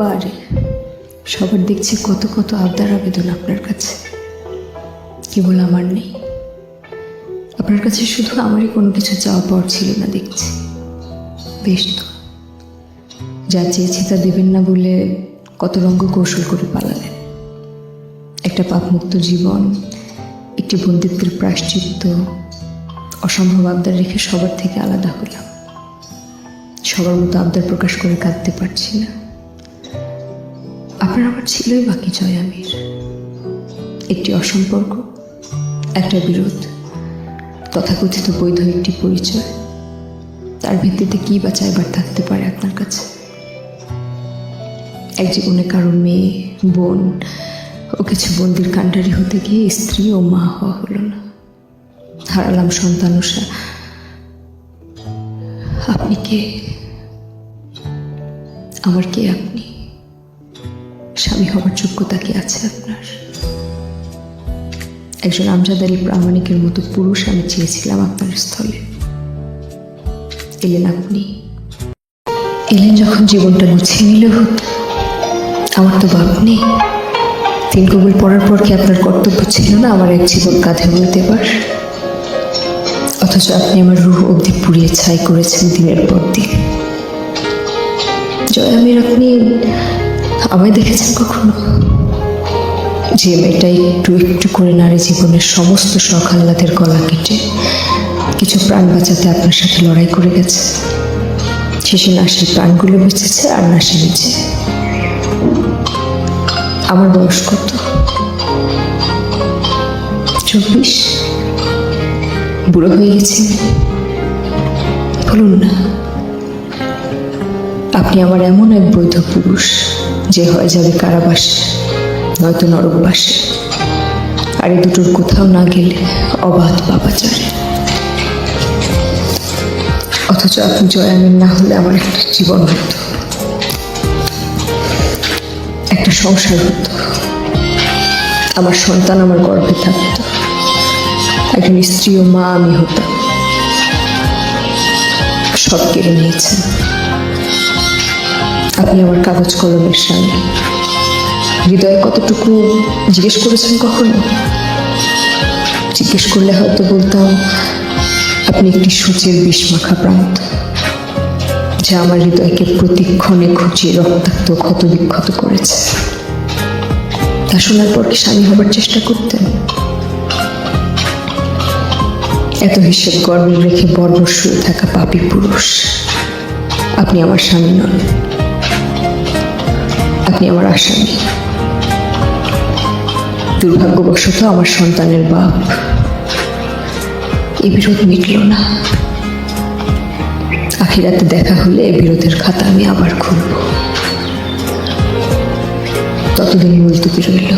বারে সবার দেখছি কত কত আবদার আবেদন আপনার কাছে, কেবল আমার নেই। আপনার কাছে শুধু আমারই কোনো কিছু চাওয়া পাওয়ার ছিল না দেখছি। বেশ তো, যা চেয়েছি তা দেবেন না বলে কত রঙ্গ কৌশল করে পালালেন। একটা পাপমুক্ত জীবন, একটি বন্দিত্বের প্রায়শ্চিত্ত, অসম্ভব আবদার রেখে সবার থেকে আলাদা হলাম। সবার মতো আবদার প্রকাশ করে কাঁদতে পারছি না। আপনার আবার ছিলই বাকি জয়ামির, একটি অসম্পর্ক, একটা বিরোধ, তথাকথিত বৈধ একটি পরিচয়। তার ভিত্তিতে কি বা চাইবার থাকতে পারে আপনার কাছে? এক জীবনে কারো মেয়ে, বোন ও কিছু বন্দির কাণ্ডারি হতে গিয়ে স্ত্রী ও মা হওয়া হলো না। হারালাম সন্তানসা। আপনি কে? আমার কে আপনি? স্বামী হবার যোগ্যতা কি আছে আপনার? একজন আমজাদ আলী প্রামাণিকের মতো পুরুষ আমি চেয়েছিলাম আপনার স্থলে। এলেন আপনি। এলেন যখন জীবনটা গুছিয়ে নিলে হতো। আমার তো বাপ নেই। 3 কবুল পড়ার পর কি আপনার কর্তব্য ছিল না আমার এক জীবন কাঁধে বলে দেবার? অথচ আপনি আমার রূহ অবধি পুড়িয়ে ছাই করেছেন দিনের পর দিন। জয়ামির, আপনি আমায় দেখেছেন কখনো? যে মেয়েটা একটু একটু করে নারী জীবনের সমস্ত শখ আহ্লাদের গলা কেটে কিছু প্রাণ বাঁচাতে আপনার সাথে লড়াই করে গেছে। শেষে না সে প্রাণগুলো বেঁচেছে আর না সে নিজে। আমার বয়স কত? 24। বুড়ো হয়ে গেছি? বলুন না। আপনি আমার এমন এক বৈধ পুরুষ যে হয় যাবে কারাবাসে, নয়তো নরকবাসে, আর এই দুটোর কোথাও না গেলে অবাধ পাপাচারে। অথচ আপনি জয়ামিন না হলে আমার একটা জীবন হতো, একটা সংসার হতো, আমার সন্তান আমার গর্ভে থাকতো, একজন স্ত্রী ও মা আমি হতাম। সব কেড়ে নিয়েছেন। আপনি আমার কাগজ কলমের স্বামী। হৃদয়ে কতটুকু জিজ্ঞেস করেছেন কখনো? জিজ্ঞেস করলে হয়তো বলতাম আপনি একটি সূচের বিষমাখা প্রান্ত, যা আমার হৃদয়কে প্রতিক্ষণে খুঁচিয়ে রক্তাক্ত ক্ষত বিক্ষত করেছে। তা শোনার পর কি স্বামী হবার চেষ্টা করতেন? এত হিসেব গর্বে রেখে বর্বর শুয়ে থাকা পাপী পুরুষ, আপনি আমার স্বামী নন, আপনি আমার আসামি। দুর্ভাগ্যবশত আমার সন্তানের বাপ। এই বিরোধ মিটল না। আখিরাতে দেখা হলে এই বিরোধের খাতা আমি আবার খুলব। ততদিন মুলতুবি রইল।